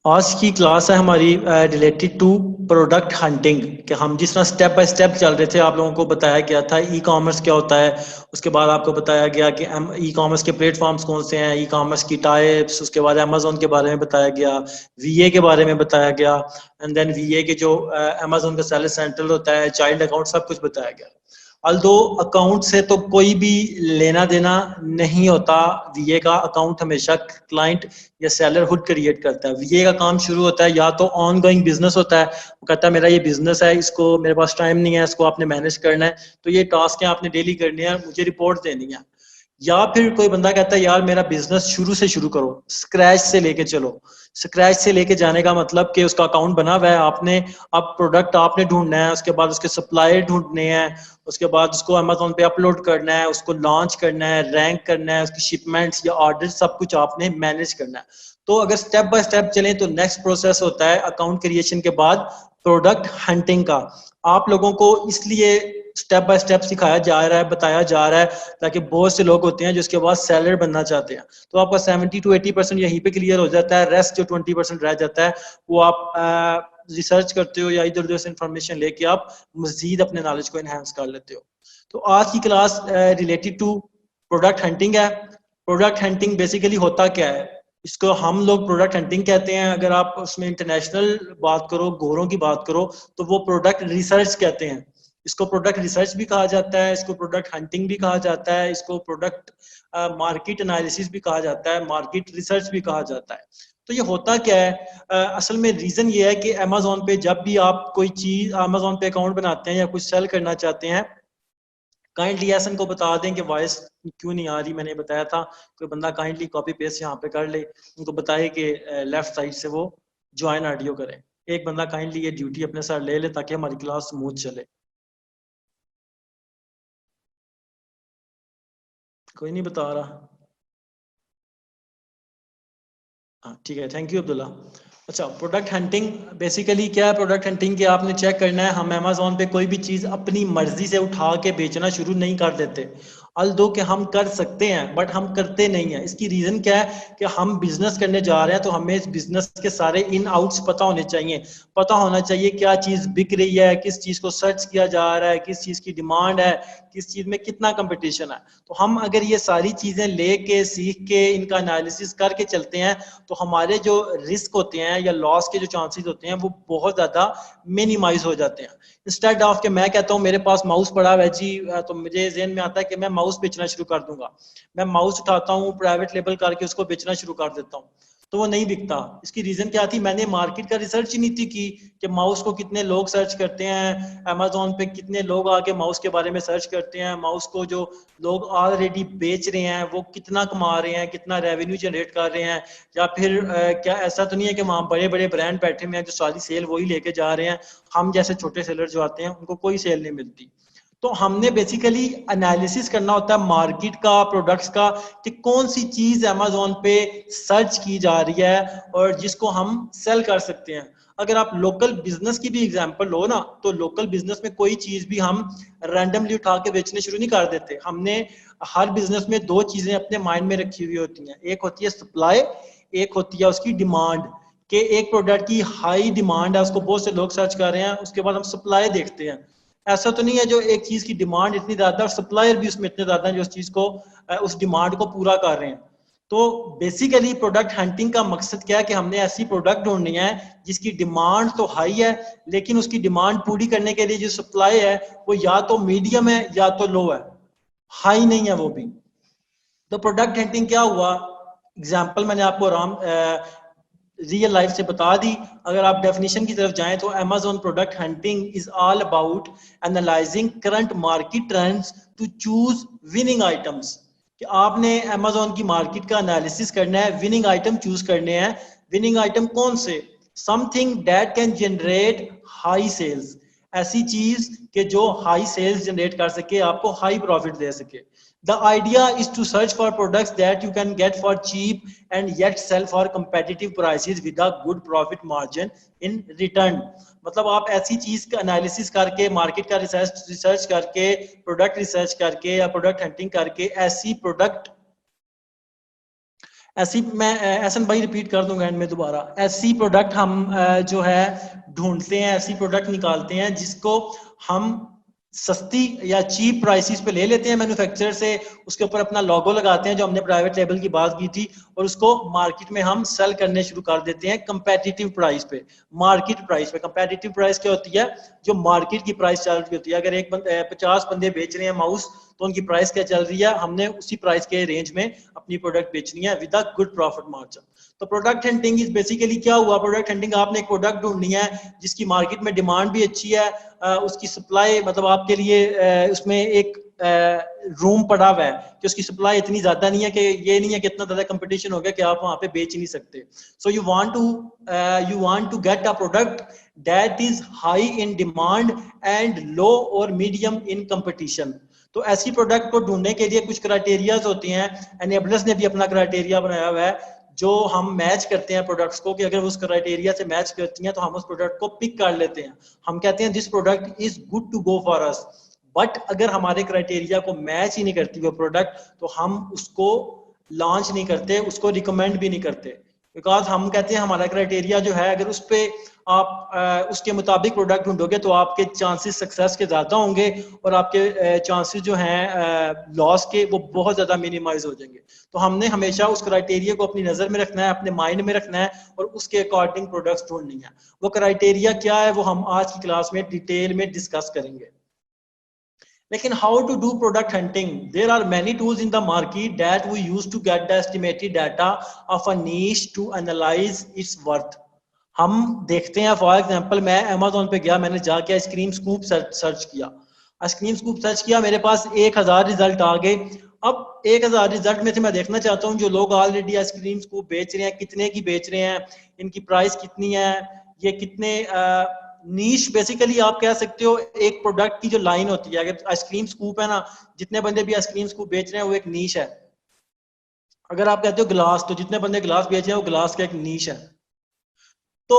आज की क्लास है हमारी रिलेटेड टू प्रोडक्ट हंटिंग कि हम जिस तरह स्टेप बाय स्टेप चल रहे थे, आप लोगों को बताया गया था ई कॉमर्स क्या होता है। उसके बाद आपको बताया गया कि ई कॉमर्स के प्लेटफॉर्म्स कौन से हैं, ई कॉमर्स की टाइप्स, उसके बाद अमेजोन के बारे में बताया गया, वीए के बारे में बताया गया, एंड देन वीए के जो अमेजोन का सेलर सेंट्रल होता है, चाइल्ड अकाउंट, सब कुछ बताया गया। अल्दो अकाउंट से तो कोई भी लेना देना नहीं होता, वीए का अकाउंट हमेशा क्लाइंट या सेलरहुड क्रिएट करता है। वीए का काम शुरू होता है या तो ऑन गोइंग बिजनेस होता है, वो कहता है मेरा ये बिजनेस है, इसको मेरे पास टाइम नहीं है, इसको आपने मैनेज करना है, तो ये टास्क है आपने डेली करनी है, मुझे रिपोर्ट देनी है। या फिर कोई बंदा कहता है यार मेरा बिजनेस शुरू से शुरू करो, स्क्रैच से लेके चलो। स्क्रैच से लेके जाने का मतलब कि उसका अकाउंट बना हुआ है, आपने अब प्रोडक्ट आपने ढूंढना है, उसके बाद उसके सप्लायर ढूंढने हैं, उसके बाद उसको अमेजोन पे अपलोड करना है, उसको लॉन्च करना है, रैंक करना है, उसकी शिपमेंट्स या ऑर्डर सब कुछ आपने मैनेज करना है। तो अगर स्टेप बाय स्टेप चलें तो नेक्स्ट प्रोसेस होता है अकाउंट क्रिएशन के बाद प्रोडक्ट हंटिंग का। आप लोगों को इसलिए स्टेप बाय स्टेप सिखाया जा रहा है, बताया जा रहा है, ताकि बहुत से लोग होते हैं जो उसके बाद सेलर बनना चाहते हैं, तो आपका 70 to 80% यहीं पे क्लियर हो जाता है। रेस्ट जो 20% रह जाता है वो आप रिसर्च करते हो या इधर उधर से इंफॉर्मेशन लेके आप मजीद अपने नॉलेज को एनहांस कर लेते हो। तो आज की class related to product hunting है। प्रोडक्ट हंटिंग बेसिकली होता क्या है, इसको हम लोग प्रोडक्ट हंटिंग कहते हैं। अगर आप उसमें इंटरनेशनल बात करो, गोरों की बात करो, तो वो प्रोडक्ट रिसर्च कहते हैं। इसको प्रोडक्ट रिसर्च भी कहा जाता है, इसको प्रोडक्ट हंटिंग भी कहा जाता है, इसको प्रोडक्ट मार्केट एनालिसिस भी कहा जाता है, मार्केट रिसर्च भी कहा जाता है। तो ये होता क्या है, असल में रीजन ये है कि अमेजोन पे जब भी आप कोई चीज अमेजोन पे अकाउंट बनाते हैं या कुछ सेल करना चाहते हैं, काइंडली एसन को बता दें कि वॉइस क्यों नहीं आ रही, मैंने बताया था। कोई बंदा काइंडली कॉपी पेस्ट यहाँ पे कर ले, उनको बताए कि लेफ्ट साइड से वो ज्वाइन ऑडियो करें। एक बंदा काइंडली ये ड्यूटी अपने साथ ले ले ताकि हमारी क्लास स्मूथ चले। कोई नहीं बता रहा। हाँ ठीक है, थैंक यू अब्दुल्ला। अच्छा, प्रोडक्ट हंटिंग बेसिकली क्या है? प्रोडक्ट हंटिंग के आपने चेक करना है, हम अमेजोन पे कोई भी चीज़ अपनी मर्जी से उठा के बेचना शुरू नहीं कर देते। अल्दो कि हम कर सकते हैं बट हम करते नहीं हैं। इसकी रीज़न क्या है कि हम बिजनेस करने जा रहे हैं, तो हमें इस बिजनेस के सारे इन आउट्स पता होने चाहिए। पता होना चाहिए क्या चीज़ बिक रही है, किस चीज़ को सर्च किया जा रहा है, किस चीज़ की डिमांड है, किस चीज़ में कितना कंपटीशन है। तो हम अगर ये सारी चीज़ें लेके सीख के इनका एनालिसिस करके चलते हैं, तो हमारे जो रिस्क होते हैं या लॉस के जो चांसेस होते हैं वो बहुत ज़्यादा मिनिमाइज हो जाते हैं। इंस्टेड ऑफ के मैं कहता हूँ मेरे पास माउस पड़ा है जी, तो मुझे जेहन में आता है कि मैं माउस बेचना शुरू कर दूंगा। मैं माउस उठाता हूँ, प्राइवेट लेबल करके उसको बेचना शुरू कर देता हूँ, तो वो नहीं बिकता। इसकी रीजन क्या थी? मैंने मार्केट का रिसर्च ही नहीं थी की कि माउस को कितने लोग सर्च करते हैं, अमेजोन पे कितने लोग आके माउस के बारे में सर्च करते हैं, माउस को जो लोग ऑलरेडी बेच रहे हैं वो कितना कमा रहे हैं, कितना रेवेन्यू जनरेट कर रहे हैं। या फिर क्या ऐसा तो नहीं है कि वहाँ बड़े बड़े ब्रांड बैठे हुए हैं जो सारी सेल वही लेके जा रहे हैं, हम जैसे छोटे सेलर जो आते हैं उनको कोई सेल नहीं मिलती। तो हमने बेसिकली एनालिसिस करना होता है मार्केट का, प्रोडक्ट्स का, कि कौन सी चीज अमेजोन पे सर्च की जा रही है और जिसको हम सेल कर सकते हैं। अगर आप लोकल बिजनेस की भी एग्जांपल लो ना, तो लोकल बिजनेस में कोई चीज भी हम रैंडमली उठा के बेचने शुरू नहीं कर देते। हमने हर बिजनेस में दो चीजें अपने माइंड में रखी हुई होती हैं, एक होती है सप्लाई, एक होती है उसकी डिमांड। कि एक प्रोडक्ट की हाई डिमांड है, उसको बहुत से लोग सर्च कर रहे हैं, उसके बाद हम सप्लाई देखते हैं। ऐसा तो नहीं है जो एक चीज की डिमांड इतनी ज्यादा और सप्लायर भी उसमें इतने ज्यादा है जो उस चीज को उस डिमांड को पूरा कर रहे हैं। तो बेसिकली प्रोडक्ट हंटिंग का मकसद क्या है कि हमने ऐसी प्रोडक्ट ढूंढनी है जिसकी डिमांड तो हाई है, लेकिन उसकी डिमांड पूरी करने के लिए जो सप्लाई है वो या तो मीडियम है या तो लो है, हाई नहीं है वो भी। तो प्रोडक्ट हंटिंग क्या हुआ? एग्जाम्पल मैंने आपको आराम रियल लाइफ से बता दी। अगर आप डेफिनेशन की तरफ जाएं तो Amazon product hunting is all about analysing current market trends to choose winning items. कि आपने अमेजोन की मार्केट का एनालिसिस करना है, विनिंग आइटम चूज करने हैं। विनिंग आइटम कौन से? Something that can generate high sales, ऐसी चीज के जो हाई सेल्स जनरेट कर सके, आपको हाई प्रॉफिट दे सके। The idea is to search for products that you can get for cheap and yet sell for competitive prices with a good profit margin in return. मतलब आप ऐसी चीज का analysis करके, मार्केट का रिसर्च करके, product research करके या प्रोडक्ट हंटिंग करके ऐसी प्रोडक्ट ऐसी मैं एहसन भाई रिपीट कर दूंगा एंड में दोबारा, ऐसी प्रोडक्ट हम जो है ढूंढते हैं, ऐसी प्रोडक्ट निकालते हैं जिसको हम सस्ती या चीप प्राइसेस पे ले लेते हैं मैन्युफैक्चरर से, उसके ऊपर अपना लोगो लगाते हैं जो हमने प्राइवेट लेबल की बात की थी, और उसको मार्केट में हम सेल करने शुरू कर देते हैं कंपेटिटिव प्राइस पे, मार्केट प्राइस पे। कंपेटिटिव प्राइस क्या होती है? जो मार्केट की प्राइस चल रही होती है। अगर 50 बंदे बेच रहे हैं माउस, तो उनकी प्राइस क्या चल रही है, हमने उसी प्राइस के रेंज में अपनी प्रोडक्ट बेचनी है with a good profit margin. तो प्रोडक्ट हंटिंग इज बेसिकली क्या हुआ? प्रोडक्ट हंटिंग, आपने एक प्रोडक्ट ढूंढनी है जिसकी मार्केट में डिमांड भी अच्छी है, उसकी सप्लाई मतलब आपके लिए उसमें एक रूम पड़ा हुआ है कि उसकी सप्लाई इतनी ज्यादा नहीं है, कि ये नहीं है कि इतना ज्यादा कंपटीशन हो गया कि आप वहां पे बेच नहीं सकते। So you want to get a product that is high in demand and low और मीडियम इन कंपटीशन। तो ऐसी प्रोडक्ट को ढूंढने के लिए कुछ क्राइटेरियाज होती हैं, एनेबलर्स ने भी अपना क्राइटेरिया बनाया हुआ है जो हम मैच करते हैं प्रोडक्ट्स को, कि अगर उस क्राइटेरिया से मैच करती हैं तो हम उस प्रोडक्ट को पिक कर लेते हैं। हम कहते हैं this product is good to go for us. But अगर हमारे क्राइटेरिया को मैच ही नहीं करती वो प्रोडक्ट, तो हम उसको लॉन्च नहीं करते, उसको रिकमेंड भी नहीं करते, बिकॉज हम कहते हैं हमारा क्राइटेरिया जो है, अगर उस पर आप उसके मुताबिक प्रोडक्ट ढूंढोगे तो आपके चांसेस सक्सेस के ज़्यादा होंगे, और आपके चांसेस जो हैं लॉस के वो बहुत ज़्यादा मिनिमाइज हो जाएंगे। तो हमने हमेशा उस क्राइटेरिया को अपनी नज़र में रखना है, अपने माइंड में रखना है, और उसके अकॉर्डिंग प्रोडक्ट्स ढूंढनी है। वो क्राइटेरिया क्या है वो हम आज की क्लास में डिटेल में डिस्कस करेंगे। लेकिन how to do product hunting? There are many tools in the market that we use to get the estimated data of a niche to analyse its worth. हम देखते हैं, फॉर एग्जांपल मैं Amazon पे गया, मैंने जाके आइसक्रीम स्कूप सर्च किया, ice cream scoop search किया, मेरे पास 1000 रिजल्ट आ गए। अब 1000 रिजल्ट में से मैं देखना चाहता हूँ जो लोग ऑलरेडी आइसक्रीम स्कूप बेच रहे हैं कितने की बेच रहे हैं, इनकी प्राइस कितनी है, ये कितने नीश। बेसिकली आप कह सकते हो एक प्रोडक्ट की जो लाइन होती है, अगर आइसक्रीम स्कूप है ना, जितने बंदे भी आइसक्रीम स्कूप बेच रहे हैं वो एक नीश है। अगर आप कहते हो गिलास, तो जितने बंदे गिलास बेच रहे हैं वो गिलास का एक नीश है। तो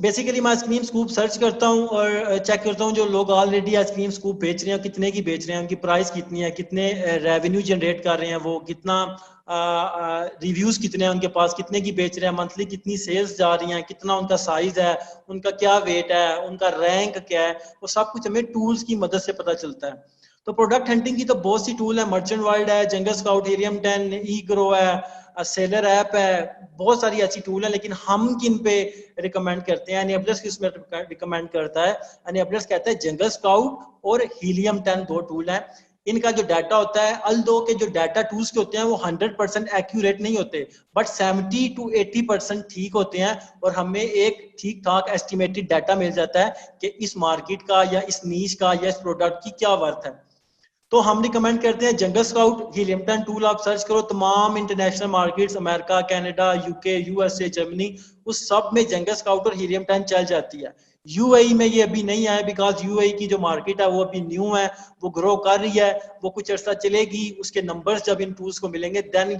बेसिकली मैं आइसक्रीम स्कूप सर्च करता हूँ और चेक करता हूँ जो लोग ऑलरेडी आइसक्रीम स्कूप बेच रहे हैं कितने की बेच रहे हैं, उनकी प्राइस कितनी है, कितने रेवेन्यू जनरेट कर रहे हैं, वो कितना रिव्यूज कितने हैं उनके पास, कितने की बेच रहे हैं, मंथली कितनी सेल्स जा रही हैं, कितना उनका साइज है, उनका क्या वेट है, उनका रैंक क्या है, वो सब कुछ हमें टूल्स की मदद से पता चलता है। तो प्रोडक्ट हंटिंग की तो बहुत सी टूल है, मर्चेंट वाइड है, जंगल स्काउट, हीलियम 10, ई ग्रो है, सेलर ऐप है, बहुत सारी ऐसी टूल है। लेकिन हम किन पे रिकमेंड करते हैं? एनेबलर्स किसमें रिकमेंड करता है? एनेबलर्स कहता है जंगल स्काउट और हीलियम 10 दो टूल हैं। इनका जो डाटा होता है, अल दो के जो डाटा टूल्स के होते हैं वो 100% एक्यूरेट नहीं होते, बट 70 to 80% ठीक होते हैं, और हमें एक ठीक ठाक एस्टिमेटेड डाटा मिल जाता है कि इस मार्केट का या इस नीश का या इस प्रोडक्ट की क्या वर्थ है। तो हम रिकमेंड करते हैं जंगल स्काउट, हीलियम 10 टूल आप सर्च करो, तमाम international markets, America, Canada, UK, USA, Germany, उस सब में जंगल स्काउट और हीलियम 10 चल जाती है। यूएई में ये अभी नहीं आया, बिकॉज यूएई की जो मार्केट है वो अभी न्यू है, वो ग्रो कर रही है, वो कुछ अर्सा चलेगी, उसके नंबर्स जब इन टूल्स को मिलेंगे देन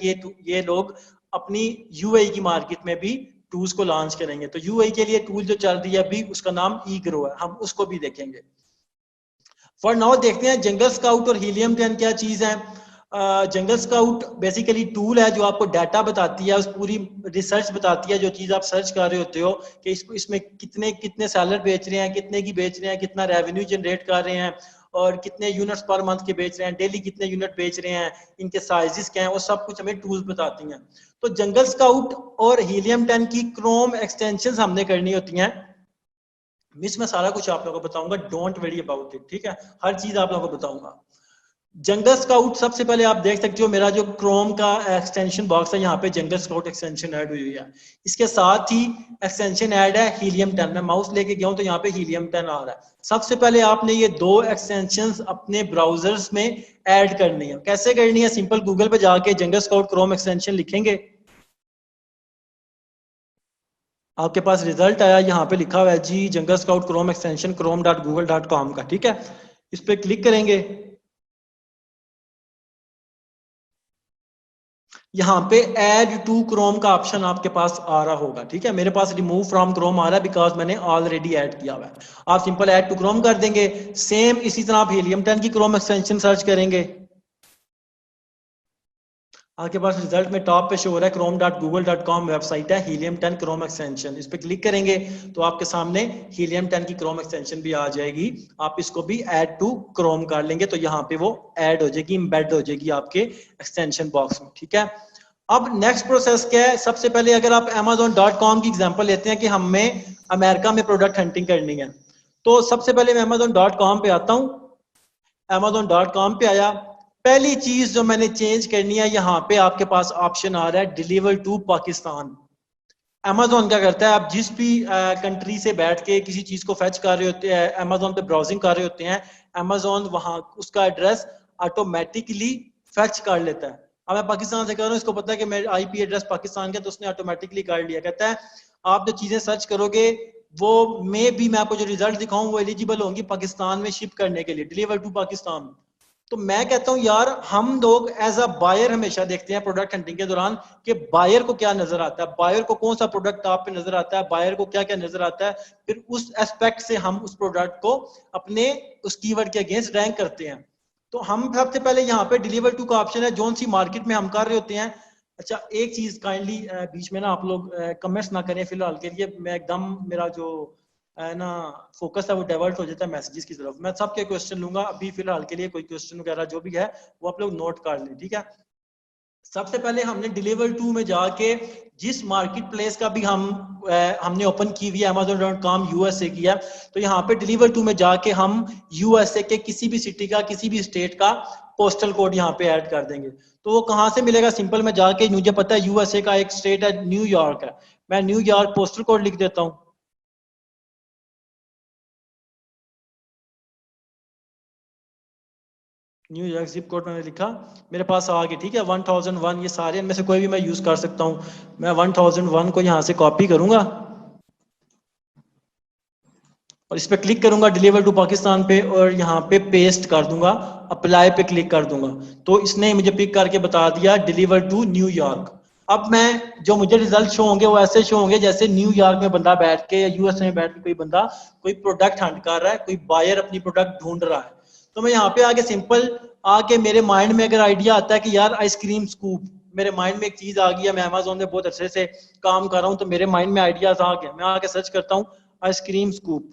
ये लोग अपनी यूएई की मार्केट में भी टूल्स को लॉन्च करेंगे। तो यूएई के लिए टूल जो चल रही है अभी उसका नाम ई ग्रो है, हम उसको भी देखेंगे। फॉर नाउ देखते हैं जंगल स्काउट और हीलियम 10 क्या चीज है। जंगल स्काउट बेसिकली टूल है जो आपको डाटा बताती है, उस पूरी रिसर्च बताती है, जो चीज आप सर्च कर रहे होते हो कि इसमें कितने कितने सेलर बेच रहे हैं, कितने की बेच रहे हैं, कितना रेवेन्यू जनरेट कर रहे हैं, और कितने यूनिट्स पर मंथ के बेच रहे हैं, डेली कितने यूनिट बेच रहे हैं, इनके साइजेस क्या हैं, वो सब कुछ हमें टूल्स बताती हैं। तो जंगल स्काउट और हीलियम 10 की क्रोम एक्सटेंशन हमने करनी होती हैं। मिस मैं सारा कुछ आप लोगों को बताऊंगा, डोंट वरी अबाउट इट, ठीक है, हर चीज आप लोगों को बताऊंगा। जंगल स्काउट सबसे पहले आप देख सकते हो, मेरा जो क्रोम का एक्सटेंशन बॉक्स है यहाँ पे जंगल स्काउट एक्सटेंशन ऐड हुई है। इसके साथ ही एक्सटेंशन ऐड है हीलियम 10, मैं माउस लेके गया हूँ तो यहाँ पे हीलियम 10 आ रहा है। सबसे पहले आपने ये दो एक्सटेंशन अपने ब्राउजर्स में ऐड करनी है। कैसे करनी है? सिंपल गूगल पे जाके जंगल स्काउट क्रोम एक्सटेंशन लिखेंगे, आपके पास रिजल्ट आया, यहाँ पे लिखा हुआ है जी jungle scout chrome extension chrome.google.com का, ठीक है। इस पे क्लिक करेंगे, यहाँ पे ऐड टू क्रोम का ऑप्शन आपके पास आ रहा होगा, ठीक है। मेरे पास रिमूव फ्रॉम क्रोम आ रहा है बिकॉज मैंने ऑलरेडी ऐड किया हुआ है। आप सिंपल ऐड टू क्रोम कर देंगे। सेम इसी तरह आप हीलियम 10 की क्रोम एक्सटेंशन सर्च करेंगे, आपके पास रिजल्ट में टॉप पे शो हो रहा है chrome.google.com वेबसाइट है, हीलियम 10 क्रोम एक्सटेंशन। इस पे क्लिक करेंगे तो आपके सामने हीलियम 10 की क्रोम एक्सटेंशन भी आ जाएगी। आप इसको भी ऐड टू क्रोम कर लेंगे तो यहाँ पे वो ऐड हो जाएगी, एम्बेड हो जाएगी आपके एक्सटेंशन बॉक्स में, ठीक है। अब नेक्स्ट प्रोसेस क्या है, सबसे पहले अगर आप amazon.com की एग्जांपल लेते हैं कि हमें अमेरिका में प्रोडक्ट हंटिंग करनी है, तो सबसे पहले मैं amazon.com पे आता हूँ। amazon.com पे आया, पहली चीज जो मैंने चेंज करनी है, यहाँ पे आपके पास ऑप्शन आ रहा है डिलीवर टू पाकिस्तान। अमेजोन क्या करता है, आप जिस भी कंट्री से बैठ के किसी चीज को फेच कर रहे होते हैं, अमेजोन पे ब्राउजिंग कर रहे होते हैं, अमेजोन वहां उसका एड्रेस ऑटोमेटिकली फेच कर लेता है। अब मैं पाकिस्तान से कर रहा हूँ, इसको पता है कि मेरा आईपी एड्रेस पाकिस्तान का, तो उसने ऑटोमेटिकली कर लिया। कहता है आप जो चीजें सर्च करोगे वो मैं आपको जो रिजल्ट दिखाऊं वो एलिजिबल होंगी पाकिस्तान में शिप करने के लिए, डिलीवर टू पाकिस्तान। तो मैं कहता हूं यार, हम लोग एज अ बायर हमेशा देखते हैं प्रोडक्ट हंटिंग के दौरान कि बायर को क्या नजर आता है, बायर को कौन सा प्रोडक्ट टॉप पे नजर आता है, बायर को क्या क्या नजर आता है, फिर उस एस्पेक्ट से हम उस प्रोडक्ट को अपने उस कीवर्ड के अगेंस्ट रैंक करते हैं। तो हम सबसे पहले यहाँ पे डिलीवर टू का ऑप्शन है, जोन सी मार्केट में हम कर रहे होते हैं। अच्छा एक चीज काइंडली बीच में ना आप लोग कमेंट्स ना करें फिलहाल के लिए, मैं एकदम मेरा जो है ना फोकस है वो डाइवर्ट हो जाता है मैसेजेस की तरफ। मैं सबके क्वेश्चन लूंगा, अभी फिलहाल के लिए कोई क्वेश्चन वगैरह जो भी है वो आप लोग नोट कर लें, ठीक है। सबसे पहले हमने डिलीवर टू में जाके जिस मार्केट प्लेस का भी हमने ओपन की हुई है amazon.com यूएसए किया, तो यहाँ पे डिलीवर टू में जाके हम यूएसए के किसी भी सिटी का किसी भी स्टेट का पोस्टल कोड यहाँ पे ऐड कर देंगे। तो वो कहाँ से मिलेगा, सिंपल में जाके, मुझे पता है यूएसए का एक स्टेट है न्यूयॉर्क है, मैं न्यूयॉर्क पोस्टल कोड लिख देता हूँ। न्यूयॉर्क जिप कोड मैंने लिखा, मेरे पास आ गया, ठीक है। 1001, ये सारे इनमें से कोई भी मैं यूज कर सकता हूँ। मैं 1001 को यहाँ से कॉपी करूंगा और इस पे क्लिक करूंगा डिलीवर टू पाकिस्तान पे, और यहाँ पे पेस्ट कर दूंगा, अप्लाई पे क्लिक कर दूंगा। तो इसने मुझे पिक करके बता दिया डिलीवर टू न्यूयॉर्क। अब मैं जो मुझे रिजल्ट शो होंगे वो ऐसे शो होंगे जैसे न्यूयॉर्क में बंदा बैठ के या यूएस में बैठ के कोई बंदा कोई प्रोडक्ट हंट कर रहा है, कोई बायर अपनी प्रोडक्ट ढूंढ रहा है। तो मैं यहाँ पे आके सिंपल आके मेरे माइंड में अगर आइडिया आता है कि यार आइसक्रीम स्कूप, मेरे माइंड में एक चीज आ गई है, मैं अमेजोन में बहुत अच्छे से काम कर रहा हूँ तो मेरे माइंड में आइडियाज आ गए, मैं आके सर्च करता हूँ ice cream scoop.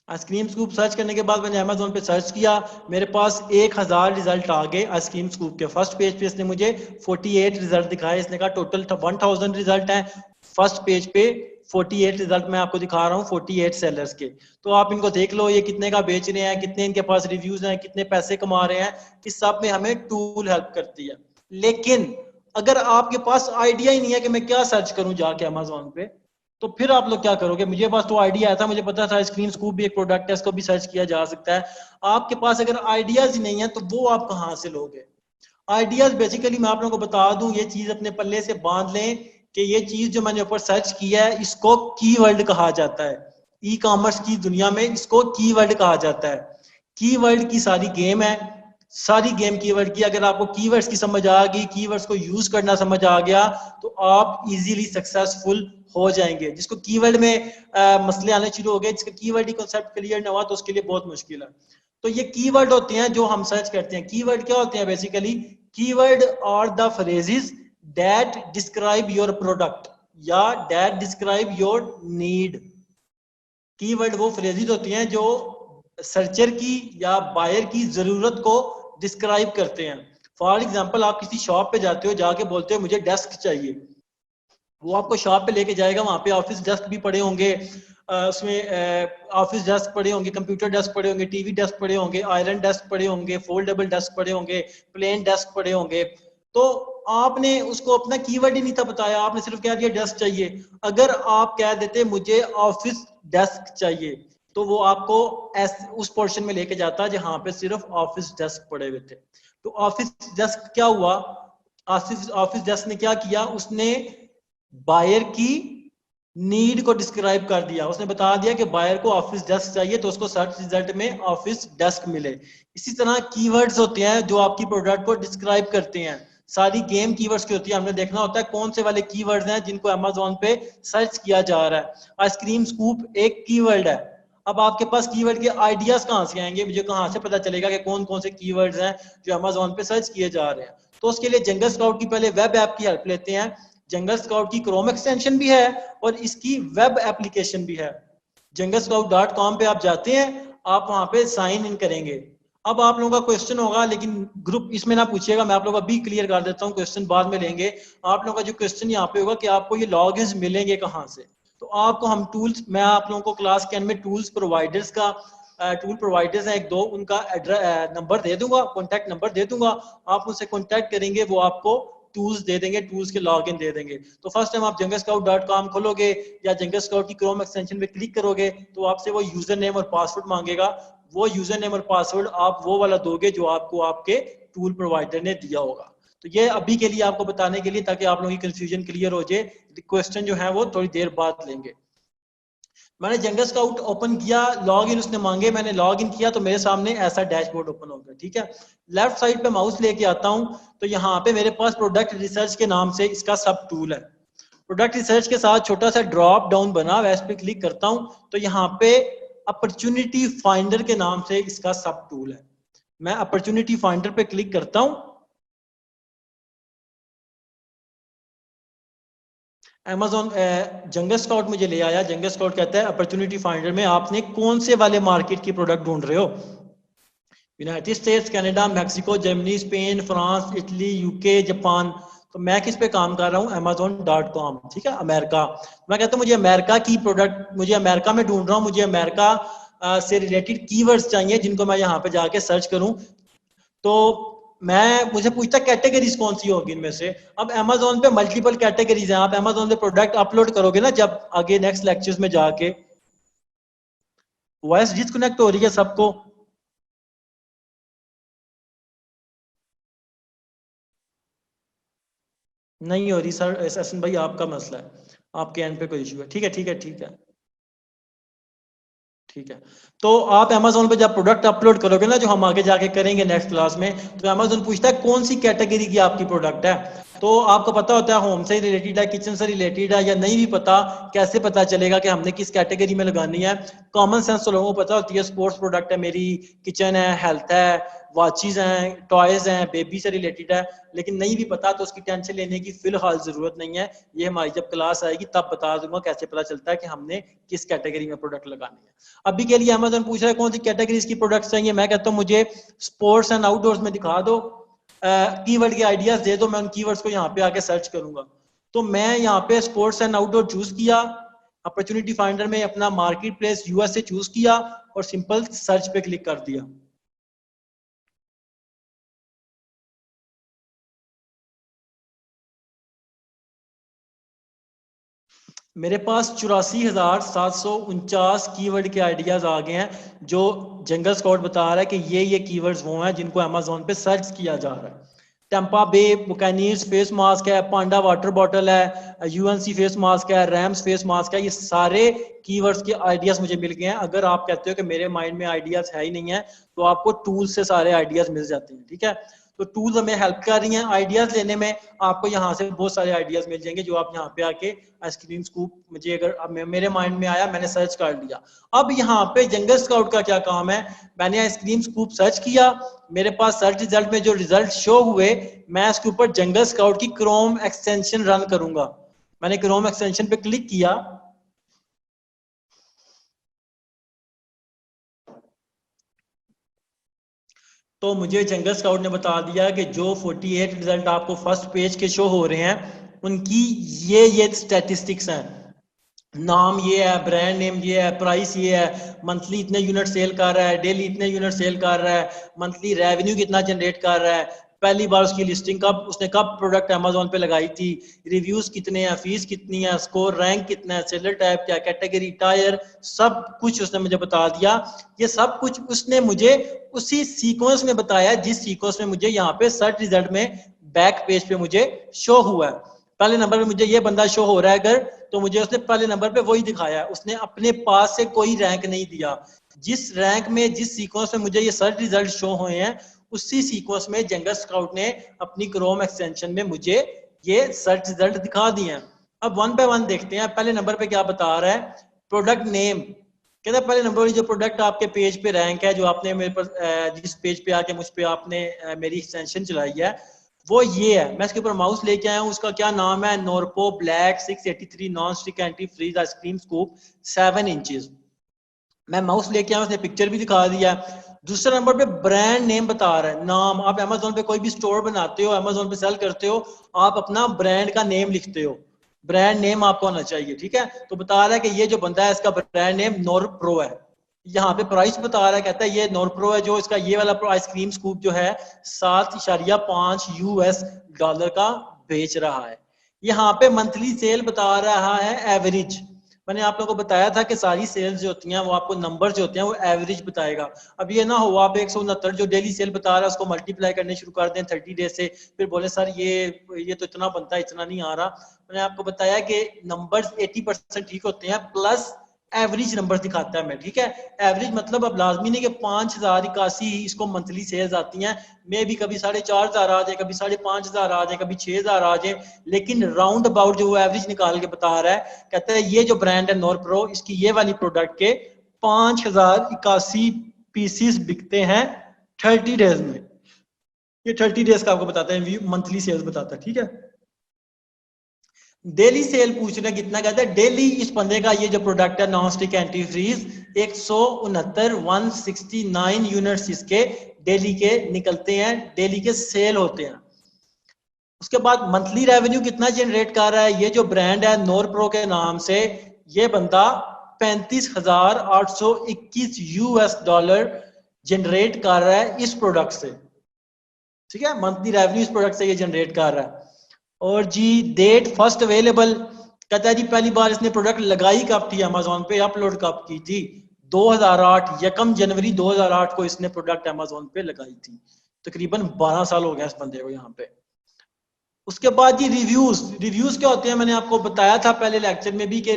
Ice cream scoop search करने के बाद मैंने अमेजोन पे सर्च किया, मेरे पास 1000 रिजल्ट आ गए आइसक्रीम स्कूप के। फर्स्ट पेज पे इसने मुझे 48 रिजल्ट दिखाए, इसने कहा टोटल 1000 रिजल्ट हैं। फर्स्ट पेज पे 48 रिजल्ट मैं आपको दिखा रहा हूँ 48 सेलर्स के। तो आप इनको देख लो, ये कितने का बेच रहे हैं, कितने इनके पास रिव्यूज हैं, कितने पैसे कमा रहे हैं, इस सब में हमें टूल हेल्प करती है। लेकिन अगर आपके पास आइडिया ही नहीं है कि मैं क्या सर्च करूं जाके अमेजोन पे, तो फिर आप लोग क्या करोगे। मुझे बस तो आइडिया आया था, मुझे पता था आइसक्रीम स्कूप भी एक प्रोडक्ट है, इसको भी सर्च किया जा सकता है। आपके पास अगर आइडियाज ही नहीं है तो वो आप कहाँ से लोगे। आइडियाज बेसिकली मैं आप लोगों को बता दूं, ये चीज अपने पल्ले से बांध लें कि ये चीज जो मैंने ऊपर सर्च किया है इसको कीवर्ड कहा जाता है। ई कॉमर्स की दुनिया में इसको कीवर्ड कहा जाता है। कीवर्ड की सारी गेम है, सारी गेम कीवर्ड की। अगर आपको कीवर्ड्स की समझ आ गई, कीवर्ड्स को यूज करना समझ आ गया, तो आप इजीली सक्सेसफुल हो जाएंगे। जिसको कीवर्ड में मसले आने शुरू हो गए, जिसका कीवर्ड ही कॉन्सेप्ट क्लियर ना हुआ, तो उसके लिए बहुत मुश्किल है। तो ये कीवर्ड होते हैं जो हम सर्च करते हैं। कीवर्ड क्या होते हैं basically, keyword are the phrases that describe your product या that describe your need. Keyword वो फ्रेजेस होती हैं जो सर्चर की या बायर की जरूरत को डिस्क्राइब करते हैं। फॉर एग्जांपल, आप किसी शॉप पे जाते हो, जाके बोलते हो मुझे डेस्क चाहिए, वो आपको शॉप पे लेके जाएगा, वहां पे ऑफिस डेस्क भी पड़े होंगे, उसमें ऑफिस डेस्क पड़े होंगे, कंप्यूटर डेस्क पड़े होंगे, टीवी डेस्क पड़े होंगे, आयरन डेस्क पड़े होंगे, फोल्डेबल डेस्क पड़े होंगे, प्लेन डेस्क पड़े होंगे। तो आपने उसको अपना कीवर्ड ही नहीं था बताया, आपने सिर्फ कह दिया डेस्क चाहिए। अगर आप कह देते मुझे ऑफिस डेस्क चाहिए, तो वो आपको उस पोर्शन में लेके जाता जहां पे सिर्फ ऑफिस डेस्क पड़े हुए थे। तो ऑफिस डेस्क क्या हुआ, ऑफिस डेस्क ने क्या किया, उसने बायर की नीड को डिस्क्राइब कर दिया। उसने बता दिया कि बायर को ऑफिस डेस्क चाहिए, तो उसको सर्च रिजल्ट में ऑफिस डेस्क मिले। इसी तरह कीवर्ड्स होते हैं जो आपकी प्रोडक्ट को डिस्क्राइब करते हैं। सारी गेम कीवर्ड्स की होती है, हमने देखना होता है कौन से वाले कीवर्ड्स हैं जिनको अमेजोन पे सर्च किया जा रहा है। आइसक्रीम स्कूप एक कीवर्ड है, अब आपके पास कीवर्ड के आइडियाज कहाँ से आएंगे, मुझे कहाँ से पता चलेगा कि कौन कौन से कीवर्ड्स हैं जो अमेज़न पे सर्च किए जा रहे हैं। तो उसके लिए जंगल स्काउट की पहले वेब ऐप की हेल्प लेते हैं। जंगल स्काउट की क्रोम एक्सटेंशन भी है और इसकी वेब एप्लीकेशन भी है। junglescout.com पे आप जाते हैं, आप वहां पे साइन इन करेंगे। अब आप लोगों का क्वेश्चन होगा, लेकिन ग्रुप इसमें ना पूछिएगा, मैं आप लोगों का भी क्लियर कर देता हूँ, क्वेश्चन बाद में लेंगे। आप लोगों का जो क्वेश्चन यहाँ पे होगा कि आपको ये लॉगिन्स मिलेंगे कहाँ से। तो आपको हम टूल्स, मैं आप लोगों को क्लास के एंड में टूल्स प्रोवाइडर्स का टूल प्रोवाइडर्स हैं एक दो, उनका नंबर दे दूंगा, कॉन्टैक्ट नंबर दे दूंगा, आप उनसे कॉन्टैक्ट करेंगे, वो आपको टूल्स दे देंगे, टूल्स के लॉगिन दे देंगे। तो फर्स्ट टाइम आप junglescout.com खोलोगे या जंगल स्काउट की क्रोम एक्सटेंशन पे क्लिक करोगे तो आपसे वो यूजर नेम और पासवर्ड मांगेगा। वो यूजर नेम और पासवर्ड आप वो वाला दोगे जो आपको आपके टूल प्रोवाइडर ने दिया होगा। तो ये अभी के लिए आपको बताने के लिए, ताकि आप लोगों की कंफ्यूजन क्लियर हो जाए। क्वेश्चन जो है वो थोड़ी देर बाद लेंगे। मैंने जंगल स्काउट ओपन किया, लॉग इन उसने मांगे, मैंने लॉग इन किया तो मेरे सामने ऐसा डैशबोर्ड ओपन हो गया। ठीक है, लेफ्ट साइड पे माउस लेके आता हूं तो यहाँ पे मेरे पास प्रोडक्ट रिसर्च के नाम से इसका सब टूल है। प्रोडक्ट रिसर्च के साथ छोटा सा ड्रॉप डाउन बना, वैसे पे क्लिक करता हूं तो यहाँ पे अपॉर्चुनिटी फाइंडर के नाम से इसका सब टूल है। मैं अपॉर्चुनिटी फाइंडर पे क्लिक करता हूं, Amazon जंगल स्काउट मुझे ले आया। जंगल स्काउट कहता है अपॉर्चुनिटी फाइंडर में आपने कौन से वाले मार्केट की प्रोडक्ट ढूंढ रहे हो। United states, Canada, Mexico, Germany, Spain, France, Italy, UK, Japan. तो मैं किस पे काम कर रहा हूँ, amazon.com। ठीक है, अमेरिका। मैं कहता हूँ मुझे अमेरिका की प्रोडक्ट, मुझे अमेरिका में ढूंढ रहा हूँ, मुझे अमेरिका से रिलेटेड कीवर्ड्स चाहिए जिनको मैं यहाँ पे जाके सर्च करूँ। तो मैं, मुझे पूछता कैटेगरीज कौन सी होगी इनमें से। अब अमेज़न पे मल्टीपल कैटेगरीज हैं, आप अमेज़न पे प्रोडक्ट अपलोड करोगे ना जब आगे नेक्स्ट लेक्चर्स में जाके। वॉइस डिस्कनेक्ट हो रही है सबको? नहीं हो रही सर, एसएन भाई आपका मसला है, आपके एंड पे कोई इशू है। ठीक है ठीक है ठीक है ठीक है। तो आप अमेज़न पे जब प्रोडक्ट अपलोड करोगे ना, जो हम आगे जाके करेंगे नेक्स्ट क्लास में, तो अमेज़न पूछता है कौन सी कैटेगरी की आपकी प्रोडक्ट है। तो आपको पता होता है होम से रिलेटेड है, किचन से रिलेटेड है, या नहीं भी पता, कैसे पता चलेगा कि हमने किस कैटेगरी में लगानी है। कॉमन सेंस तो लोगों को पता होती है, स्पोर्ट्स प्रोडक्ट है मेरी, किचन है, हेल्थ है, वॉचेज हैं, टॉयज हैं, बेबी से रिलेटेड है। लेकिन नहीं भी पता तो उसकी टेंशन लेने की फिलहाल जरूरत नहीं है। ये हमारी जब क्लास आएगी तब बता दूंगा कैसे पता चलता है कि हमने किस कैटेगरी में प्रोडक्ट लगानी है। अभी के लिए अमेज़न पूछ रहा है कौन सी कैटेगरीज की प्रोडक्ट्स चाहिए। मैं कहता हूँ मुझे स्पोर्ट्स एंड आउटडोर्स में दिखा दो, कीवर्ड के आइडियाज दे दो, मैं उन कीवर्ड्स को यहाँ पे आके सर्च करूंगा। तो मैं यहाँ पे स्पोर्ट्स एंड आउटडोर चूज किया, अपॉर्चुनिटी फाइंडर में अपना मार्केट प्लेस यूएसए चूज किया और सिंपल सर्च पे क्लिक कर दिया। मेरे पास 84,749 कीवर्ड के आइडियाज आ गए हैं, जो जंगल स्काउट बता रहा है कि ये कीवर्ड्स वो हैं जिनको अमेज़न पे सर्च किया जा रहा है। टेम्पा बे बुकानीर्स फेस मास्क है, पांडा वाटर बॉटल है, यूएनसी फेस मास्क है, रैम्स फेस मास्क है, ये सारे कीवर्ड्स के आइडियाज मुझे मिल गए हैं। अगर आप कहते हो कि मेरे माइंड में आइडियाज है ही नहीं है, तो आपको टूल से सारे आइडियाज मिल जाते हैं। ठीक है, तो टूल्स हमें हेल्प कर रही हैं आइडियाज लेने में। आपको यहाँ से बहुत सारे आइडियाज मिल जाएंगे जो आप यहाँ पे आके आइसक्रीम स्कूप, मुझे अगर मेरे माइंड में आया, मैंने सर्च कर लिया। अब यहाँ पे जंगल स्काउट का क्या काम है, मैंने आइसक्रीम स्कूप सर्च किया, मेरे पास सर्च रिजल्ट में जो रिजल्ट शो हुए, मैं इसके ऊपर जंगल स्काउट की क्रोम एक्सटेंशन रन करूंगा। मैंने क्रोम एक्सटेंशन पे क्लिक किया, तो मुझे जंगल स्काउट ने बता दिया कि जो 48 रिजल्ट आपको फर्स्ट पेज के शो हो रहे हैं, उनकी ये स्टैटिस्टिक्स हैं। नाम ये है, ब्रांड नेम ये है, प्राइस ये है, मंथली इतने यूनिट सेल कर रहा है, डेली इतने यूनिट सेल कर रहा है, मंथली रेवेन्यू कितना जनरेट कर रहा है, पहली बार उसकी लिस्टिंग कब, उसने कब प्रोडक्ट अमेज़न पे लगाई थी, रिव्यूज कितने हैं, फीस कितनी है, स्कोर रैंक कितना है, सेलर टाइप क्या, कैटेगरी, टायर, सब कुछ उसने मुझे बता दिया। ये सब कुछ उसने मुझे उसी सीक्वेंस में बताया जिस सीक्वेंस में मुझे यहाँ पे सर्च रिजल्ट में बैक पेज पे मुझे शो हुआ है। पहले नंबर पे मुझे ये बंदा शो हो रहा है अगर, तो मुझे उसने पहले नंबर पे वही दिखाया है, उसने अपने पास से कोई रैंक नहीं दिया। जिस रैंक में, जिस सीक्वेंस में मुझे ये सर्च रिजल्ट शो हुए हैं, उसी सीक्वेंस में जंगल स्काउट ने अपनी क्रोम एक्सटेंशन में मुझे ये सर्च रिजल्ट दिखा दिए हैं। अब वन बाय वन देखते हैं। पहले नंबर पे क्या बता रहा है, प्रोडक्ट नेम, कहता है पहले नंबर वाली जो प्रोडक्ट आपके पेज पे रैंक है, जो आपने मेरे पर जिस पेज पे आके मुझ पे आपने मेरी एक्सटेंशन चलाई है, वो ये है। मैं इसके ऊपर माउस लेके आया हूँ, उसका क्या नाम है, Norco black 683 non stick anti freeze ice cream scoop 7 inches. मैं माउस लेके आया, उसने पिक्चर भी दिखा दिया। दूसरे नंबर पे ब्रांड नेम बता रहा है, नाम। आप अमेजोन पे कोई भी स्टोर बनाते हो, अमेजोन पे सेल करते हो, आप अपना ब्रांड का नेम लिखते हो, ब्रांड नेम आपको आना चाहिए, ठीक है। तो बता रहा है कि ये जो बंदा है इसका ब्रांड नेम नोर प्रो है। यहाँ पे प्राइस बता रहा है, कहता है ये नोर प्रो है, जो इसका ये वाला आइसक्रीम स्कूप जो है 7.5 US डॉलर का बेच रहा है। यहाँ पे मंथली सेल बता रहा है एवरेज। मैंने आप लोगों को बताया था कि सारी सेल्स जो होती हैं वो आपको नंबर जो होते हैं वो एवरेज बताएगा। अब ये ना हो आप 169 जो डेली सेल बता रहा है उसको मल्टीप्लाई करने शुरू कर दें 30 डेज से, फिर बोले सर ये तो इतना बनता है, इतना नहीं आ रहा। मैंने आपको बताया कि नंबर्स 80% ठीक होते हैं, प्लस एवरेज नंबर दिखाता है मैं, ठीक है। एवरेज मतलब अब लाजमी नहीं कि 5081 ही इसको मंथली सेल्स आती हैं, मे भी कभी 4500 आ जाए, कभी 5500 आ जाए, कभी 6000 आ जाए, लेकिन राउंड अबाउट जो वो एवरेज निकाल के बता रहा है, कहता है ये जो ब्रांड है नोर प्रो, इसकी ये वाली प्रोडक्ट के 5081 पीसीस बिकते हैं 30 डेज में। ये 30 डेज का आपको बताता है, मंथली सेल्स बताता है, ठीक है। डेली सेल पूछ रहे कितना, कहता है डेली इस बंदे का ये जो प्रोडक्ट है non stick anti freeze 169 units इसके डेली के निकलते हैं, डेली के सेल होते हैं। उसके बाद मंथली रेवेन्यू कितना जनरेट कर रहा है ये जो ब्रांड है नोर प्रो के नाम से, ये बंदा 35,821 US डॉलर जनरेट कर रहा है इस प्रोडक्ट से, ठीक है। मंथली रेवेन्यू इस प्रोडक्ट से ये जनरेट कर रहा है। और जी डेट फर्स्ट अवेलेबल, कहता है जी पहली बार इसने प्रोडक्ट लगाई कब थी अमेजोन पे, अपलोड कब की थी, 2008 1 जनवरी 2008 को इसने प्रोडक्ट अमेजोन पे लगाई थी। तकरीबन 12 साल हो गया इस बंदे को यहाँ पे। उसके बाद जी रिव्यूज क्या होते हैं, मैंने आपको बताया था पहले लेक्चर में भी कि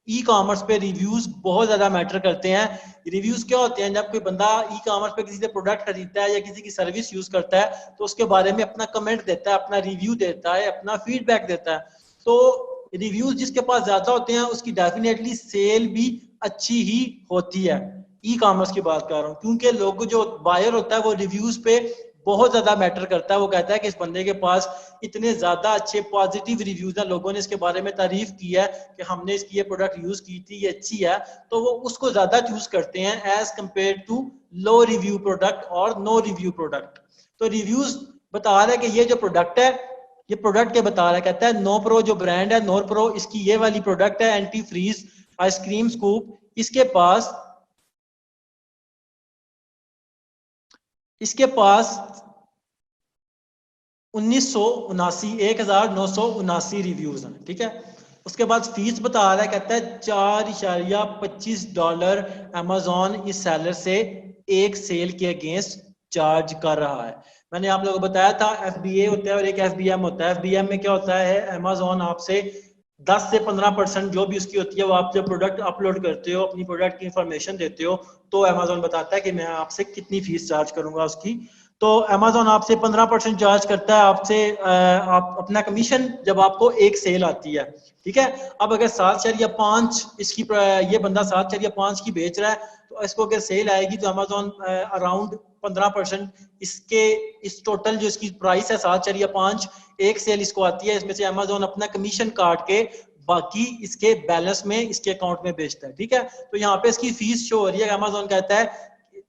ई कॉमर्स पे रिव्यूज बहुत ज्यादा मैटर करते हैं। रिव्यूज क्या होते हैं, जब कोई बंदा ई कॉमर्स पे किसी से प्रोडक्ट खरीदता है या किसी की सर्विस यूज करता है तो उसके बारे में अपना कमेंट देता है, अपना रिव्यू देता है, अपना फीडबैक देता है। तो रिव्यूज जिसके पास ज्यादा होते हैं उसकी डेफिनेटली सेल भी अच्छी ही होती है। ई कॉमर्स की बात कर रहा हूँ, क्योंकि लोग जो बायर होता है वो रिव्यूज पे बहुत ज्यादा मैटर करता है। वो कहता है कि इस बंदे के पास इतने ज्यादा अच्छे पॉजिटिव रिव्यूज हैं, लोगों ने इसके बारे में तारीफ की है कि हमने इसकी ये प्रोडक्ट यूज की थी, ये अच्छी है, तो वो उसको ज्यादा चूज करते हैं as compare to low review product और नो रिव्यू प्रोडक्ट। तो रिव्यूज बता रहा है कि ये जो प्रोडक्ट है, ये प्रोडक्ट के बता रहा है, कहता है नो प्रो जो ब्रांड है नोर प्रो, इसकी ये वाली प्रोडक्ट है एंटी फ्रीज आइसक्रीम स्कूप, इसके पास 1979 रिव्यूज हैं, ठीक है। उसके बाद फीस बता रहा है, कहता है $4.25 अमेजोन इस सेलर से एक सेल के अगेंस्ट चार्ज कर रहा है। मैंने आप लोगों को बताया था FBA होता है और एक FBM होता है। FBM में क्या होता है, अमेजोन आपसे 10 से 15% जो भी उसकी होती है, वो आप जब प्रोडक्ट अपलोड करते हो, अपनी प्रोडक्ट की इंफॉर्मेशन देते हो, तो अमेजोन बताता है कि मैं आपसे कितनी फीस चार्ज करूंगा उसकी। तो अमेजोन आपसे 15% चार्ज करता है, आपसे आप अपना कमीशन जब आपको एक सेल आती है, ठीक है। अब अगर 7.5 इसकी ये बंदा 7.5 की बेच रहा है, तो इसको अगर सेल आएगी तो अमेजोन अराउंड 15% इसके इस टोटल जो इसकी प्राइस है 7.5 एक सेल इसको आती है, इसमें से अमेजोन अपना कमीशन काट के बाकी इसके बैलेंस में इसके अकाउंट में बेचता है, ठीक है। तो यहाँ पे इसकी फीस शो हो रही है। अमेजोन कहता है,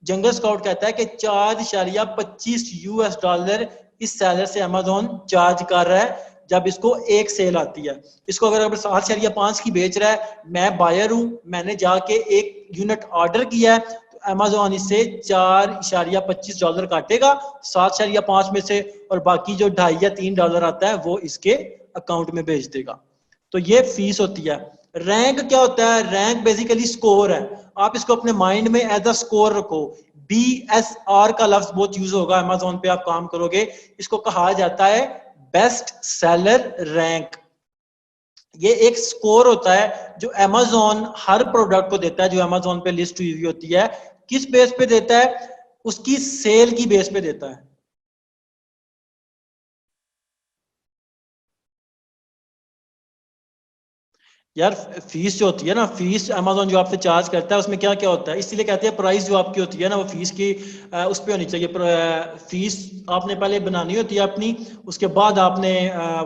जंगल स्काउट कहता है कि 4.25 US डॉलर इस सेलर से अमेजोन चार्ज कर रहा है जब इसको एक सेल आती है। इसको अगर 7.5 की बेच रहा है, मैं बायर हूं, मैंने जाके एक यूनिट ऑर्डर किया है, तो अमेजोन इससे $4.25 काटेगा 7.5 में से, और बाकी जो $2.5 या $3 आता है वो इसके अकाउंट में भेज देगा। तो ये फीस होती है। रैंक क्या होता है, रैंक बेसिकली स्कोर है। आप इसको अपने माइंड में एज अ स्कोर रखो। BSR का लफ्ज बहुत यूज होगा अमेजोन पे आप काम करोगे, इसको कहा जाता है बेस्ट सेलर रैंक। ये एक स्कोर होता है जो अमेजोन हर प्रोडक्ट को देता है, जो अमेजोन पे लिस्ट हुई हुई होती है। किस बेस पे देता है, उसकी सेल की बेस पे देता है। यार फीस जो होती है ना, फीस अमेजोन जो आपसे चार्ज करता है उसमें क्या क्या होता है, इसीलिए कहते हैं प्राइस जो आपकी होती है ना वो फीस की उस पर होनी चाहिए। फीस आपने पहले बनानी होती है अपनी, उसके बाद आपने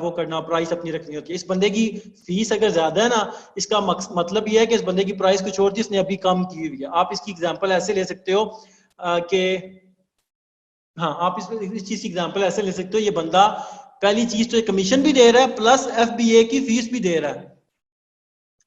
वो करना, प्राइस अपनी रखनी होती है। इस बंदे की फीस अगर ज्यादा है ना, इसका मतलब ये है कि इस बंदे की प्राइस कुछ और थी, इसने अभी कम की हुई है। आप इसकी एग्जाम्पल ऐसे ले सकते हो कि हाँ, आप इस चीज की एग्जाम्पल ऐसे ले सकते हो, ये बंदा पहली चीज तो कमीशन भी दे रहा है प्लस एफबीए की फीस भी दे रहा है।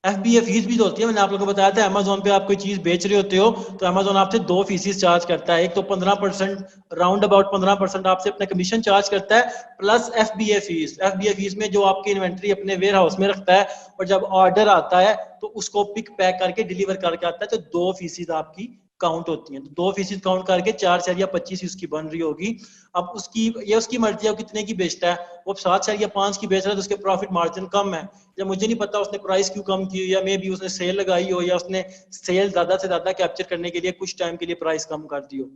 एफबीए फीस भी तो होती है, मैंने आप लोगों को बताया था अमेजोन पे आप कोई चीज बेच रहे होते हो तो अमेजोन आपसे दो फीसिस चार्ज करता है। एक तो 15%, राउंड अबाउट 15% आपसे अपना कमीशन चार्ज करता है, plus FBA fees. FBA fees में जो आपकी इन्वेंट्री अपने वेयर हाउस में रखता है और जब ऑर्डर आता है तो उसको पिक पैक करके डिलीवर करके आता है, तो दो फीसिस आपकी काउंट होती हैं। तो दो फीसिस काउंट करके 4 या 25 उसकी बन रही होगी। अब उसकी ये उसकी मर्जी है कितने की बेचता है, वो 7 या 5 की बेच रहा है तो उसके प्रॉफिट मार्जिन कम है। या मुझे नहीं पता उसने प्राइस क्यों कम की, या मे बी उसने सेल लगाई हो, या उसने सेल ज्यादा से ज्यादा कैप्चर करने के लिए कुछ टाइम के लिए प्राइस कम कर दी हो।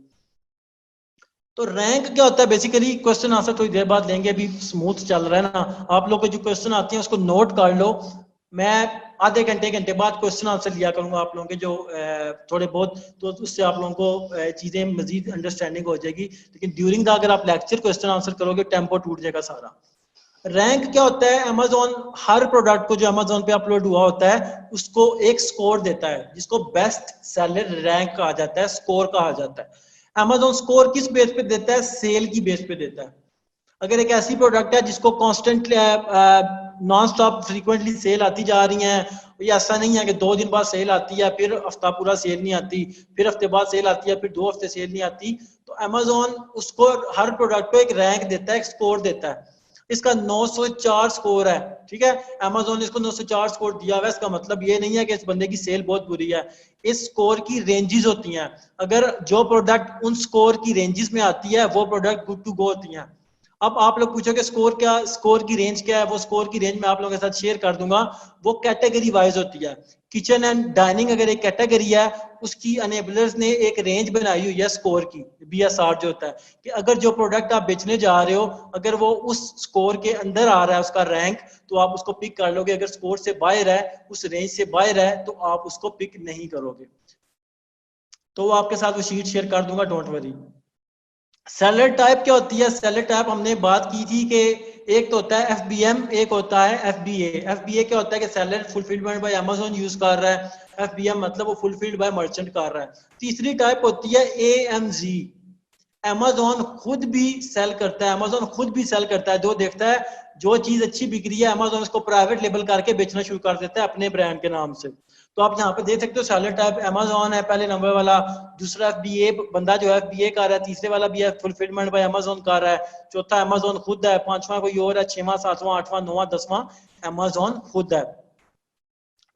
तो रैंक क्या होता है बेसिकली, क्वेश्चन आंसर थोड़ी देर बाद लेंगे, अभी स्मूथ चल रहा है ना। आप लोग को जो क्वेश्चन आते हैं उसको नोट कर लो, मैं आधे घंटे बाद क्वेश्चन आंसर लिया करूंगा आप लोगों के जो थोड़े बहुत, तो उससे आप लोगों को चीजें मजीद अंडरस्टैंडिंग हो जाएगी। लेकिन ड्यूरिंग द अगर आप लेक्चर क्वेश्चन आंसर करोगे टेम्पो टूट जाएगा सारा। रैंक क्या होता है, अमेजोन हर प्रोडक्ट को जो अमेजोन पे अपलोड हुआ होता है उसको एक स्कोर देता है, जिसको बेस्ट सेलर रैंक कहा जाता है, स्कोर कहा जाता है। अमेजोन स्कोर किस बेस पे देता है, सेल की बेस पे देता है। अगर एक ऐसी प्रोडक्ट है जिसको constantly non stop frequently sale आती जा रही है, ये ऐसा नहीं है कि 2 दिन बाद सेल आती है फिर हफ्ता पूरा सेल नहीं आती, फिर हफ्ते बाद सेल आती है फिर 2 हफ्ते सेल नहीं आती, तो अमेजोन उसको हर प्रोडक्ट को एक रैंक देता है, एक स्कोर देता है। इसका 904 स्कोर है, ठीक है। अमेजोन ने इसको 904 स्कोर दिया हुआ है, इसका मतलब ये नहीं है कि इस बंदे की सेल बहुत बुरी है। इस स्कोर की रेंजेस होती हैं, अगर जो प्रोडक्ट उन स्कोर की रेंजेस में आती है वो प्रोडक्ट गुड टू गो होती हैं। अब आप लोग पूछोगे स्कोर क्या, स्कोर की रेंज क्या है, वो स्कोर की रेंज मैं आप लोगों के साथ शेयर कर दूंगा। वो कैटेगरी वाइज होती है। किचन एंड डाइनिंग अगर एक कैटेगरी है, उसकी अनेबलर्स ने एक रेंज बनाई हुई है स्कोर की, बीएसआर जो होता है, कि अगर जो प्रोडक्ट आप बेचने जा रहे हो अगर वो उस स्कोर के अंदर आ रहा है उसका रैंक, तो आप उसको पिक कर लोगे। अगर स्कोर से बाहर है, उस रेंज से बाहर है, तो आप उसको पिक नहीं करोगे। तो आपके साथ वो शीट शेयर कर दूंगा, डोंट वरी। सेलर टाइप क्या होती है, सेलर टाइप हमने बात की थी कि एक तो होता है एफबीएम, एक होता है एफबीए। एफबीए क्या होता है कि seller fulfilment bye Amazon use कर रहा है, एफबीएम मतलब वो फुलफिल्ड बाय मर्चेंट कर रहा है। तीसरी टाइप होती है एएमजी, अमेजोन खुद भी सेल करता है, अमेजोन खुद भी सेल करता है, जो देखता है जो चीज अच्छी बिक रही है अमेजोन उसको प्राइवेट लेबल करके बेचना शुरू कर देता है अपने ब्रांड के नाम से। तो आप यहाँ पे देख सकते हो सेलर टाइप अमेजोन है पहले नंबर वाला, दूसरा एफबीए बंदा जो है एफबीए कर रहा है, तीसरे वाला भी है फुलफिलमेंट बाय अमेजोन कर रहा है, चौथा अमेजोन खुद है, पांचवा कोई और है, छठवां सातवां आठवां नौवां 10वां अमेजोन खुद है।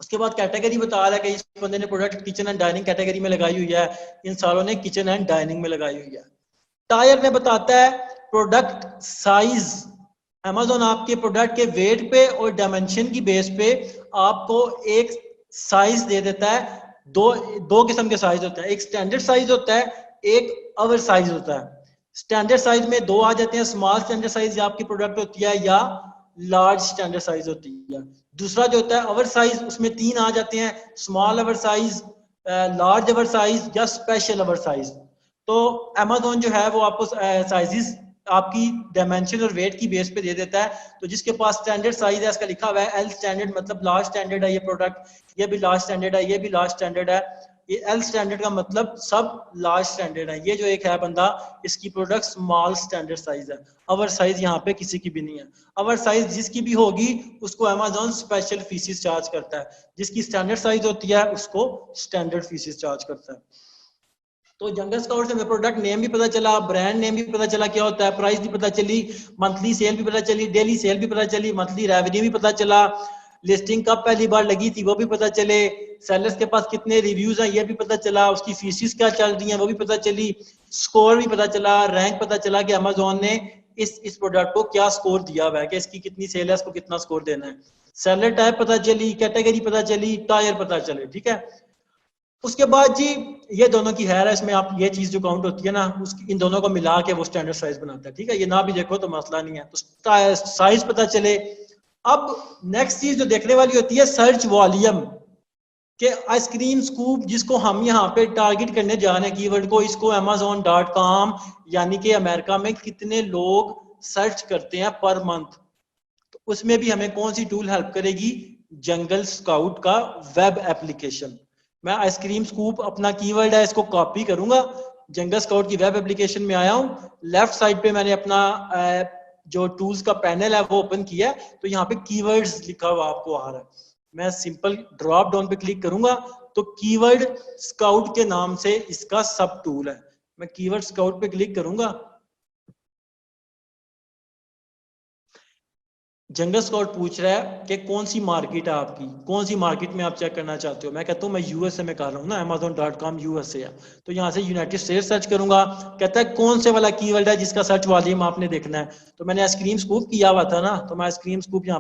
उसके बाद कैटेगरी बता रहा है कि इस बंदे ने product kitchen and dining category में लगाई हुई है, इन सालों ने किचन एंड डाइनिंग में लगाई हुई है। टायर में बताता है प्रोडक्ट साइज, अमेजोन आपके प्रोडक्ट के वेट पे और डायमेंशन की बेस पे आपको एक साइज दे देता है। दो दो किस्म के साइज होते हैं, एक स्टैंडर्ड साइज होता है, एक ओवर साइज होता है। स्टैंडर्ड साइज में दो आ जाते हैं, स्मॉल स्टैंडर्ड साइज आपकी प्रोडक्ट होती है या लार्ज स्टैंडर्ड साइज होती है। दूसरा जो होता है ओवर साइज, उसमें 3 आ जाते हैं, small over size, large over size या स्पेशल ओवर साइज। तो अमेजोन जो है वो आपको साइजेस आपकी डायमेंशन और वेट की बेस पे दे देता है। तो जिसके पास स्टैंडर्ड साइज है, इसका लिखा हुआ है एल स्टैंडर्ड, मतलब लार्ज स्टैंडर्ड है ये प्रोडक्ट, ये भी लार्ज स्टैंडर्ड है, ये भी लार्ज स्टैंडर्ड है। ये एल स्टैंडर्ड का मतलब सब लार्ज स्टैंडर्ड है। ये जो एक है बंदा, इसकी प्रोडक्ट स्मॉल स्टैंडर्ड साइज है, ओवर साइज यहाँ पे किसी की भी नहीं है। ओवर साइज जिसकी भी होगी उसको अमेजोन स्पेशल फीसिस चार्ज करता है, जिसकी स्टैंडर्ड साइज होती है उसको स्टैंडर्ड फीसिस चार्ज करता है। तो जंगल स्काउट से हमें प्रोडक्ट नेम भी पता चला, ब्रांड नेम भी पता चला क्या होता है, प्राइस भी पता चली, मंथली सेल भी पता चली, डेली सेल भी पता चली, मंथली रेवेन्यू भी पता चला, लिस्टिंग कब पहली बार लगी थी वो भी पता चले, सेलर्स के पास कितने रिव्यूज हैं ये भी पता चला, उसकी फीसिस क्या चल रही हैं वो भी पता चली, स्कोर भी पता चला, रैंक पता चला कि अमेजोन ने इस प्रोडक्ट को क्या स्कोर दिया हुआ है, कि इसकी कितनी सेल है, इसको कितना स्कोर देना है। सेलर टाइप पता चली, कैटेगरी पता चली, टायर पता चले, ठीक है। उसके बाद जी ये दोनों की है, इसमें आप ये चीज जो काउंट होती है ना, उसकी इन दोनों को मिला के वो स्टैंडर्ड साइज बनाता है, ठीक है। ये ना भी देखो तो मसला नहीं है। तो साइज पता चले, अब नेक्स्ट चीज जो देखने वाली होती है सर्च वॉल्यूम के आइसक्रीम स्कूप, जिसको हम यहाँ पे टारगेट करने जा रहे हैं कीवर्ड को, इसको amazon.com यानी कि अमेरिका में कितने लोग सर्च करते हैं पर मंथ, तो उसमें भी हमें कौन सी टूल हेल्प करेगी, जंगल स्काउट का वेब एप्लीकेशन। मैं आइसक्रीम स्कूप अपना कीवर्ड है, इसको कॉपी करूंगा, जंगल स्काउट की वेब एप्लीकेशन में आया हूं, लेफ्ट साइड पे मैंने अपना जो टूल्स का पैनल है वो ओपन किया है, तो यहाँ पे कीवर्ड्स लिखा हुआ आपको आ रहा है, मैं सिंपल ड्रॉप डाउन पे क्लिक करूंगा तो कीवर्ड स्काउट के नाम से इसका सब टूल है, मैं कीवर्ड स्काउट पे क्लिक करूंगा, जंगल स्काउट पूछ रहा है कि कौन सी मार्केट है आपकी, कौन सी मार्केट में आप चेक करना चाहते हो, मैं कहता हूँ मैं यूएसए में कर रहा हूँ ना, amazon.com यूएसए है, तो यहाँ से यूनाइटेड स्टेट्स सर्च करूंगा, कहता है कौन से वाला कीवर्ड है जिसका सर्च वॉल्यूम आपने देखना है, तो मैंने आइसक्रीम स्कूप किया हुआ था ना, तो मैं आइसक्रीम स्कूप यहाँ